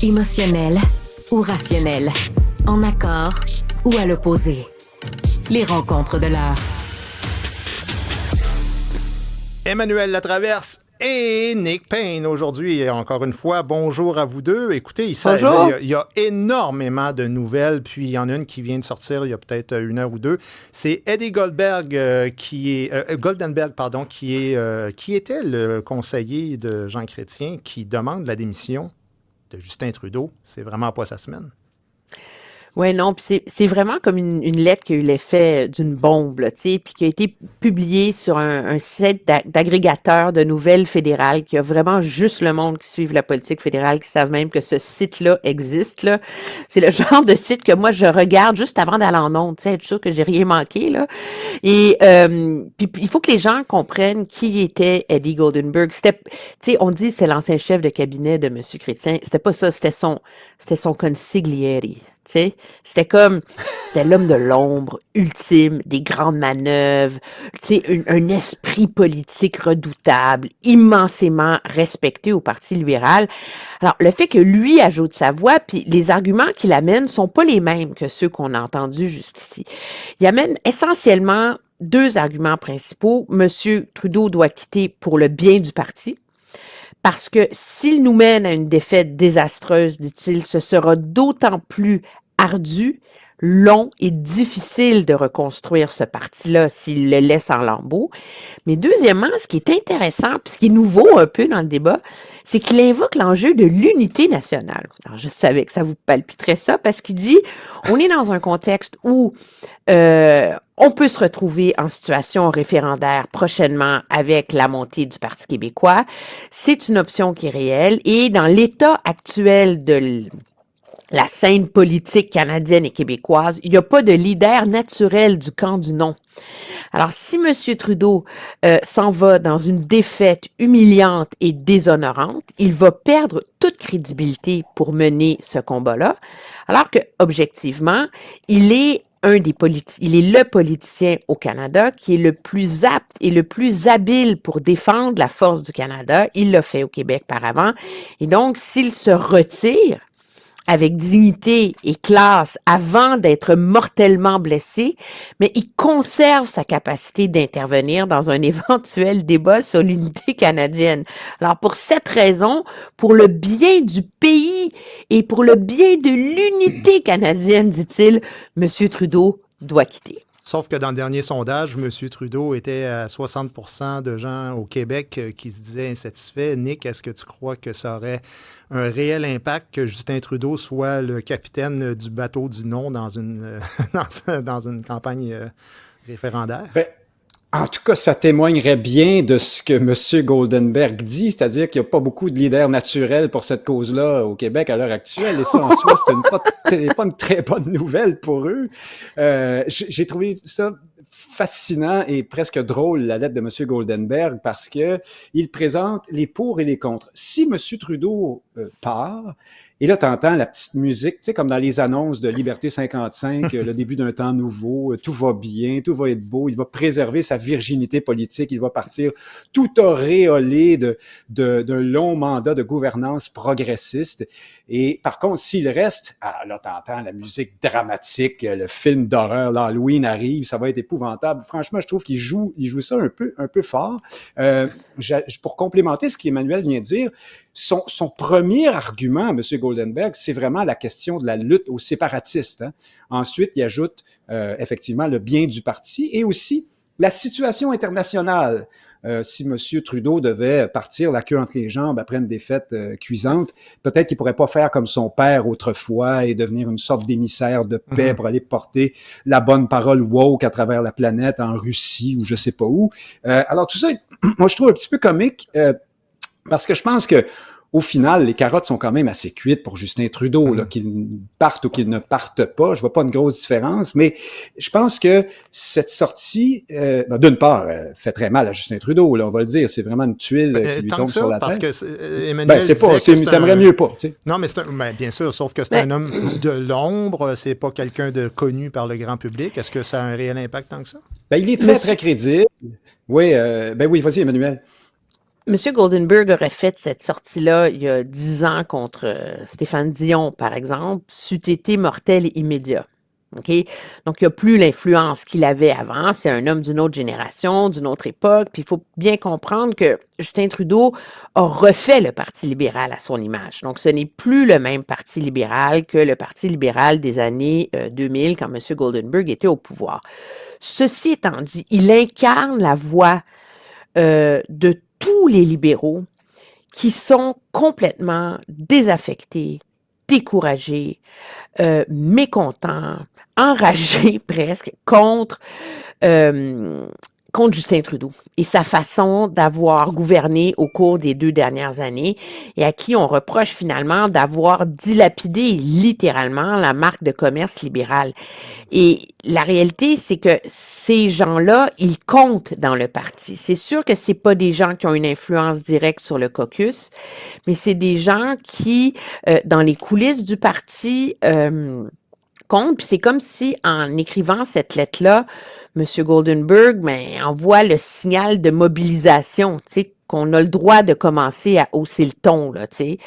Émotionnel ou rationnel, en accord ou à l'opposé. Les rencontres de l'heure. Emmanuel Latraverse et Nick Payne aujourd'hui. Encore une fois, bonjour à vous deux. Écoutez, il y a énormément de nouvelles, puis il y en a une qui vient de sortir il y a peut-être une heure ou deux. C'est Eddie Goldenberg, qui était le conseiller de Jean Chrétien, qui demande la démission de Justin Trudeau. C'est vraiment pas sa semaine. Oui, non, puis c'est vraiment comme une lettre qui a eu l'effet d'une bombe, là, tu sais, puis qui a été publiée sur un site d'agrégateur de nouvelles fédérales, qui a vraiment juste le monde qui suit la politique fédérale, qui savent même que ce site-là existe, là. C'est le genre de site que moi, je regarde juste avant d'aller en ondes, tu sais, être sûr que j'ai rien manqué, là. Et puis il faut que les gens comprennent qui était Eddie Goldenberg. C'était, tu sais, on dit c'est l'ancien chef de cabinet de M. Chrétien. C'était pas ça, c'était son consigliere. Tu sais, c'était l'homme de l'ombre ultime, des grandes manœuvres, tu sais, un esprit politique redoutable, immensément respecté au Parti libéral. Alors, le fait que lui ajoute sa voix, puis les arguments qu'il amène sont pas les mêmes que ceux qu'on a entendus jusqu'ici. Il amène essentiellement deux arguments principaux. Monsieur Trudeau doit quitter pour le bien du parti. Parce que s'il nous mène à une défaite désastreuse, dit-il, ce sera d'autant plus ardu, long et difficile de reconstruire ce parti-là s'il le laisse en lambeaux. Mais deuxièmement, ce qui est intéressant, puis ce qui est nouveau un peu dans le débat, c'est qu'il invoque l'enjeu de l'unité nationale. Alors, je savais que ça vous palpiterait ça, parce qu'il dit, on est dans un contexte où on peut se retrouver en situation référendaire prochainement avec la montée du Parti québécois. C'est une option qui est réelle et dans l'état actuel de la scène politique canadienne et québécoise, il n'y a pas de leader naturel du camp du non. Alors, si M. Trudeau s'en va dans une défaite humiliante et déshonorante, il va perdre toute crédibilité pour mener ce combat-là, alors que, objectivement, il est le politicien au Canada qui est le plus apte et le plus habile pour défendre la force du Canada. Il l'a fait au Québec par avant. Et donc, s'il se retire avec dignité et classe avant d'être mortellement blessé, mais il conserve sa capacité d'intervenir dans un éventuel débat sur l'unité canadienne. Alors, pour cette raison, pour le bien du pays et pour le bien de l'unité canadienne, dit-il, M. Trudeau doit quitter. Sauf que dans le dernier sondage, M. Trudeau était à 60% de gens au Québec qui se disaient insatisfaits. Nick, est-ce que tu crois que ça aurait un réel impact que Justin Trudeau soit le capitaine du bateau du non dans une, dans une campagne référendaire? En tout cas, ça témoignerait bien de ce que M. Goldenberg dit, c'est-à-dire qu'il n'y a pas beaucoup de leaders naturels pour cette cause-là au Québec à l'heure actuelle. Et ça, en soi, c'est pas une très bonne nouvelle pour eux. J'ai trouvé ça fascinant et presque drôle, la lettre de M. Goldenberg, parce que il présente les pour et les contre. Si M. Trudeau part, et là, tu entends la petite musique, tu sais, comme dans les annonces de Liberté 55, le début d'un temps nouveau, tout va bien, tout va être beau, il va préserver sa virginité politique, il va partir tout auréolé d'un long mandat de gouvernance progressiste. Et par contre, s'il reste, là, tu entends la musique dramatique, le film d'horreur, l'Halloween arrive, ça va être épouvantable. Franchement, je trouve qu'il joue ça un peu fort. Pour complémenter ce qu'Emmanuel vient de dire, son premier argument, M. Goldenberg, c'est vraiment la question de la lutte aux séparatistes. Hein. Ensuite, il ajoute effectivement le bien du parti et aussi la situation internationale. Si M. Trudeau devait partir la queue entre les jambes après une défaite cuisante, peut-être qu'il pourrait pas faire comme son père autrefois et devenir une sorte d'émissaire de paix pour aller porter la bonne parole woke à travers la planète en Russie ou je sais pas où. Alors tout ça, moi je trouve un petit peu comique parce que je pense que au final, les carottes sont quand même assez cuites pour Justin Trudeau, là, qu'il parte ou qu'il ne parte pas. Je vois pas une grosse différence, mais je pense que cette sortie, d'une part, fait très mal à Justin Trudeau, là, on va le dire. C'est vraiment une tuile qui lui tombe sur la tête. Parce que Emmanuel t'aimerais mieux pas, tu sais. Non, mais bien sûr, sauf que c'est un homme de l'ombre, c'est pas quelqu'un de connu par le grand public. Est-ce que ça a un réel impact tant que ça? Il est très, très crédible. Oui, oui, vas-y, Emmanuel. M. Goldenberg aurait fait cette sortie-là il y a 10 ans contre Stéphane Dion, par exemple, c'eût été mortel et immédiat. OK? Donc, il n'y a plus l'influence qu'il avait avant. C'est un homme d'une autre génération, d'une autre époque. Puis, il faut bien comprendre que Justin Trudeau a refait le Parti libéral à son image. Donc, ce n'est plus le même Parti libéral que le Parti libéral des années 2000, quand M. Goldenberg était au pouvoir. Ceci étant dit, il incarne la voix de tous les libéraux qui sont complètement désaffectés, découragés, mécontents, enragés presque contre Justin Trudeau et sa façon d'avoir gouverné au cours des 2 dernières années et à qui on reproche finalement d'avoir dilapidé littéralement la marque de commerce libérale. Et la réalité, c'est que ces gens-là, ils comptent dans le parti. C'est sûr que c'est pas des gens qui ont une influence directe sur le caucus, mais c'est des gens qui, dans les coulisses du parti, compte. Puis c'est comme si, en écrivant cette lettre-là, M. Goldenberg envoie le signal de mobilisation, tu sais, qu'on a le droit de commencer à hausser le ton, là, tu sais,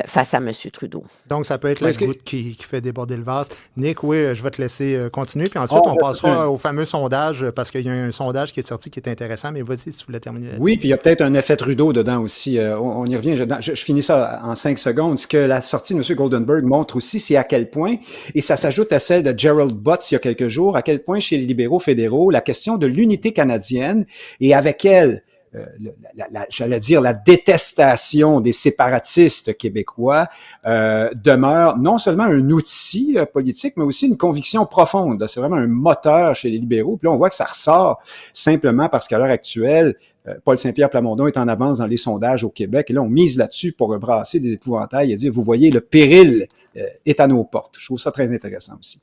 face à M. Trudeau. Donc, ça peut être la goutte qui fait déborder le vase. Nick, oui, je vais te laisser continuer. Puis ensuite, on passera au fameux sondage, parce qu'il y a un sondage qui est sorti qui est intéressant. Mais vas-y, si tu voulais terminer là-dessus. Oui, puis il y a peut-être un effet Trudeau dedans aussi. On y revient. Je finis ça en 5 secondes. Ce que la sortie de M. Goldenberg montre aussi, c'est à quel point, et ça s'ajoute à celle de Gerald Butts il y a quelques jours, à quel point chez les libéraux fédéraux, la question de l'unité canadienne et avec elle, j'allais dire la détestation des séparatistes québécois demeure non seulement un outil politique, mais aussi une conviction profonde. C'est vraiment un moteur chez les libéraux. Puis là, on voit que ça ressort simplement parce qu'à l'heure actuelle, Paul Saint-Pierre Plamondon est en avance dans les sondages au Québec. Et là, on mise là-dessus pour brasser des épouvantails et dire, vous voyez, le péril est à nos portes. Je trouve ça très intéressant aussi.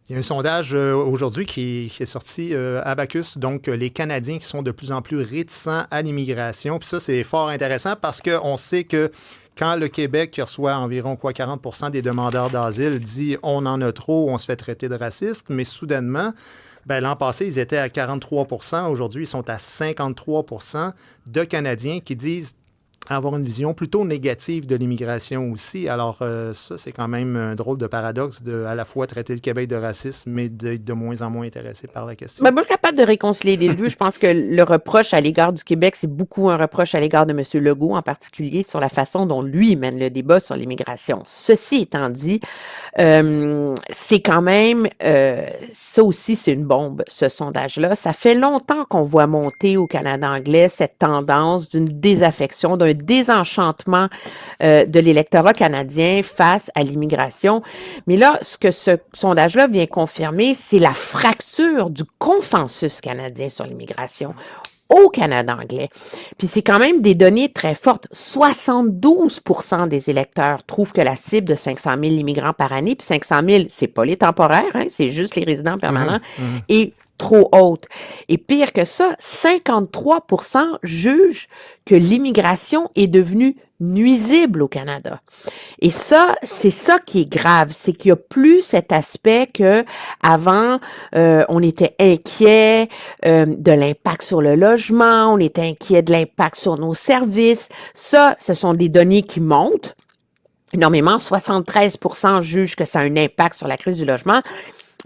Il y a un sondage aujourd'hui qui est sorti, Abacus, donc les Canadiens qui sont de plus en plus réticents à l'immigration. Puis ça, c'est fort intéressant parce qu'on sait que quand le Québec, qui reçoit environ 40% des demandeurs d'asile, dit « on en a trop, on se fait traiter de raciste », mais soudainement, l'an passé, ils étaient à 43%. Aujourd'hui, ils sont à 53% de Canadiens qui disent avoir une vision plutôt négative de l'immigration aussi. Alors, ça, c'est quand même un drôle de paradoxe de à la fois traiter le Québec de racisme, mais d'être de moins en moins intéressé par la question. Moi, je suis capable de réconcilier les deux. Je pense que le reproche à l'égard du Québec, c'est beaucoup un reproche à l'égard de M. Legault, en particulier sur la façon dont lui mène le débat sur l'immigration. Ceci étant dit, c'est quand même, ça aussi, c'est une bombe, ce sondage-là. Ça fait longtemps qu'on voit monter au Canada anglais cette tendance d'une désaffection, d'un désenchantement de l'électorat canadien face à l'immigration. Mais là, ce que ce sondage-là vient confirmer, c'est la fracture du consensus canadien sur l'immigration au Canada anglais. Puis c'est quand même des données très fortes. 72% des électeurs trouvent que la cible de 500 000 immigrants par année, puis 500 000, c'est pas les temporaires, hein, c'est juste les résidents permanents, et trop haute. Et pire que ça, 53% jugent que l'immigration est devenue nuisible au Canada. Et ça, c'est ça qui est grave, c'est qu'il n'y a plus cet aspect que avant on était inquiet de l'impact sur le logement, on était inquiet de l'impact sur nos services. Ça, ce sont des données qui montent énormément. 73% jugent que ça a un impact sur la crise du logement.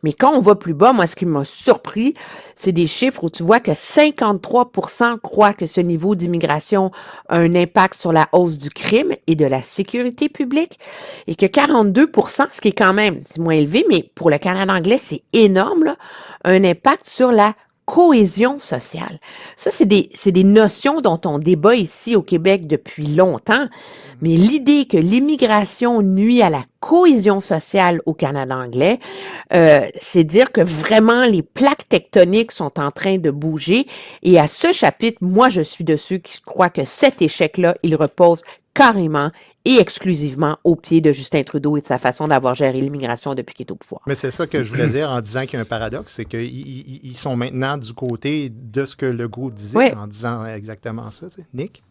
Mais quand on va plus bas, moi, ce qui m'a surpris, c'est des chiffres où tu vois que 53% croient que ce niveau d'immigration a un impact sur la hausse du crime et de la sécurité publique et que 42%, ce qui est quand même, c'est moins élevé, mais pour le Canada anglais, c'est énorme, là, un impact sur la cohésion sociale. Ça, c'est des notions dont on débat ici au Québec depuis longtemps, mais l'idée que l'immigration nuit à la cohésion sociale au Canada anglais, c'est dire que vraiment les plaques tectoniques sont en train de bouger. Et à ce chapitre, moi, je suis de ceux qui croient que cet échec-là, il repose carrément et exclusivement au pied de Justin Trudeau et de sa façon d'avoir géré l'immigration depuis qu'il est au pouvoir. Mais c'est ça que je voulais dire en disant qu'il y a un paradoxe, c'est qu'ils sont maintenant du côté de ce que Legault disait, en disant exactement ça. Tu sais. Nick?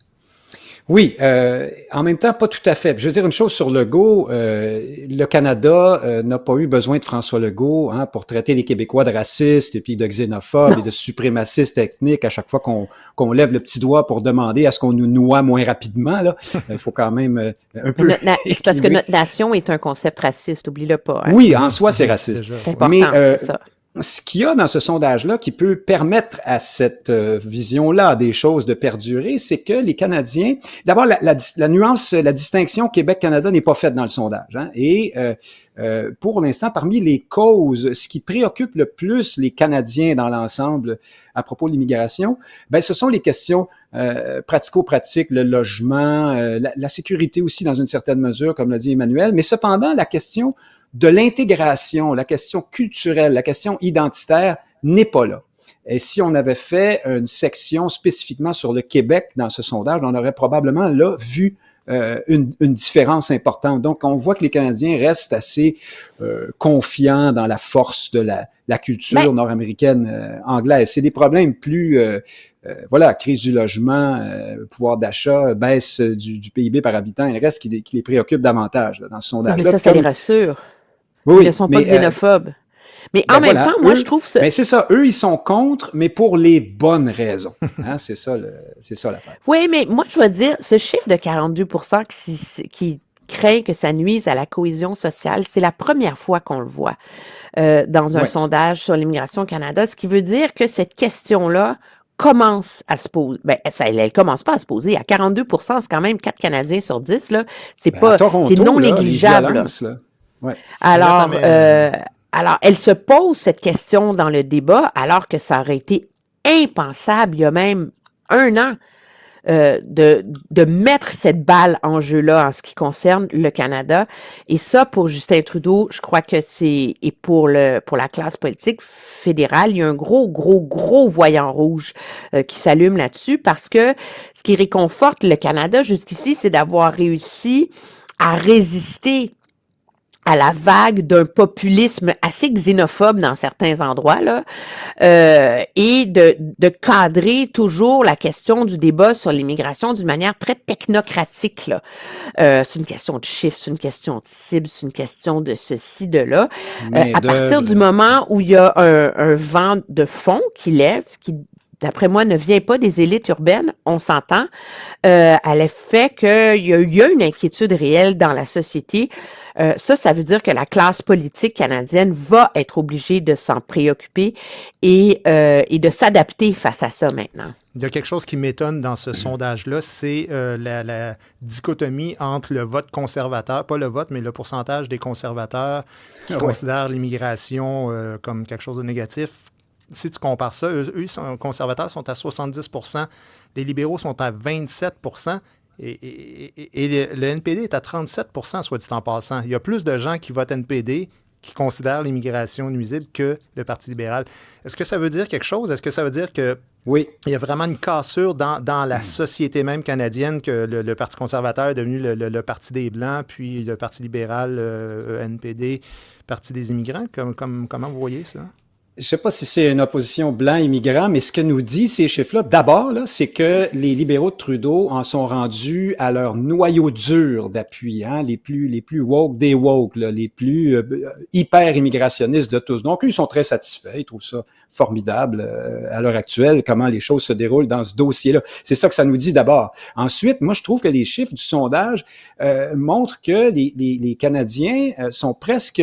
Oui, en même temps, pas tout à fait. Je veux dire une chose sur Legault. Le Canada n'a pas eu besoin de François Legault pour traiter les Québécois de racistes et puis de xénophobes et de suprémacistes ethniques à chaque fois qu'on lève le petit doigt pour demander à ce qu'on nous noie moins rapidement. Là, il faut quand même un peu. C'est parce que notre nation est un concept raciste, oublie-le pas. Hein? Oui, en soi, c'est raciste. C'est important, Mais, c'est ça. ce qu'il y a dans ce sondage-là qui peut permettre à cette vision-là des choses de perdurer, c'est que les Canadiens... D'abord, la nuance, la distinction Québec-Canada n'est pas faite dans le sondage. Hein, et pour l'instant, parmi les causes, ce qui préoccupe le plus les Canadiens dans l'ensemble à propos de l'immigration, ben, ce sont les questions pratico-pratiques, le logement, la sécurité aussi dans une certaine mesure, comme l'a dit Emmanuel, mais cependant, la question de l'intégration, la question culturelle, la question identitaire n'est pas là. Et si on avait fait une section spécifiquement sur le Québec dans ce sondage, on aurait probablement là vu une différence importante. Donc, on voit que les Canadiens restent assez confiants dans la force de la culture nord-américaine anglaise. C'est des problèmes plus... voilà, crise du logement, pouvoir d'achat, baisse du PIB par habitant, il reste qui les préoccupe davantage là, dans ce sondage. Mais ça les rassure. Oui, ils ne sont pas xénophobes. Mais en même temps, moi, je trouve ça... Mais c'est ça, eux, ils sont contre, mais pour les bonnes raisons. Hein, c'est ça l'affaire. Oui, mais moi, je vais dire, ce chiffre de 42% qui craint que ça nuise à la cohésion sociale, c'est la première fois qu'on le voit dans un sondage sur l'immigration au Canada, ce qui veut dire que cette question-là commence à se poser. Ben, elle commence pas à se poser. À 42%, c'est quand même 4 Canadiens sur 10, là. C'est c'est non négligeable. Là. Ouais. Alors, elle se pose cette question dans le débat, alors que ça aurait été impensable il y a même 1 an de mettre cette balle en jeu-là en ce qui concerne le Canada. Et ça, pour Justin Trudeau, je crois que et pour la classe politique fédérale, il y a un gros voyant rouge qui s'allume là-dessus, parce que ce qui réconforte le Canada jusqu'ici, c'est d'avoir réussi à résister à la vague d'un populisme assez xénophobe dans certains endroits, là, et de cadrer toujours la question du débat sur l'immigration d'une manière très technocratique, là. C'est une question de chiffres, c'est une question de cible, c'est une question de ceci, de là. À partir du moment où il y a un vent de fond qui lève, ce qui, d'après moi, ne vient pas des élites urbaines, on s'entend, à l'effet qu'il y a une inquiétude réelle dans la société. Ça veut dire que la classe politique canadienne va être obligée de s'en préoccuper et de s'adapter face à ça maintenant. Il y a quelque chose qui m'étonne dans ce sondage-là, c'est la dichotomie entre le vote conservateur, pas le vote, mais le pourcentage des conservateurs qui considèrent l'immigration comme quelque chose de négatif. Si tu compares ça, eux les conservateurs sont à 70%, les libéraux sont à 27%, et le NPD est à 37%, soit dit en passant. Il y a plus de gens qui votent NPD qui considèrent l'immigration nuisible que le Parti libéral. Est-ce que ça veut dire quelque chose? Est-ce que ça veut dire que il y a vraiment une cassure dans la société même canadienne, que le Parti conservateur est devenu le Parti des Blancs, puis le Parti libéral, NPD, Parti des immigrants? Comment vous voyez ça? Je ne sais pas si c'est une opposition blanc-immigrant, mais ce que nous disent ces chiffres-là, d'abord, là, c'est que les libéraux de Trudeau en sont rendus à leur noyau dur d'appui, hein, les plus woke des woke, là, les plus hyper-immigrationnistes de tous. Donc, eux, ils sont très satisfaits, ils trouvent ça formidable à l'heure actuelle, comment les choses se déroulent dans ce dossier-là. C'est ça que ça nous dit d'abord. Ensuite, moi, je trouve que les chiffres du sondage montrent que les Canadiens sont presque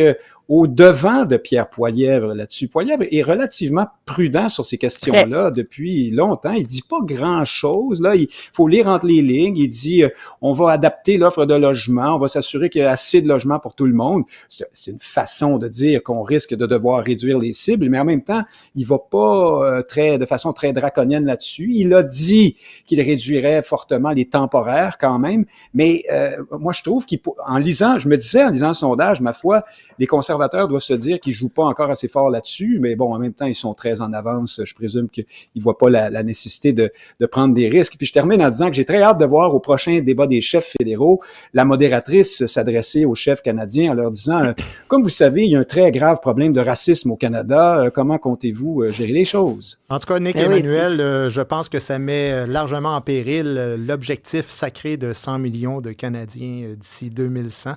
au devant de Pierre Poilievre là-dessus. Poilievre est relativement prudent sur ces questions-là depuis longtemps. Il dit pas grand-chose. Là, il faut lire entre les lignes. Il dit on va adapter l'offre de logement, on va s'assurer qu'il y a assez de logements pour tout le monde. C'est une façon de dire qu'on risque de devoir réduire les cibles, mais en même temps, il va pas de façon très draconienne là-dessus. Il a dit qu'il réduirait fortement les temporaires quand même, mais moi je trouve en lisant le sondage, ma foi, les conservateurs conservateurs doivent se dire qu'ils jouent pas encore assez fort là-dessus, mais bon, en même temps, ils sont très en avance. Je présume qu'ils voient pas la nécessité de prendre des risques. Puis je termine en disant que j'ai très hâte de voir au prochain débat des chefs fédéraux la modératrice s'adresser aux chefs canadiens en leur disant, comme vous savez, il y a un très grave problème de racisme au Canada. Comment comptez-vous gérer les choses? En tout cas, Nick et Emmanuel, je pense que ça met largement en péril l'objectif sacré de 100 millions de Canadiens d'ici 2100.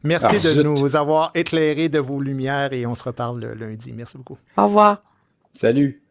Merci de nous avoir éclairés de vos lumières et on se reparle lundi. Merci beaucoup. Au revoir. Salut.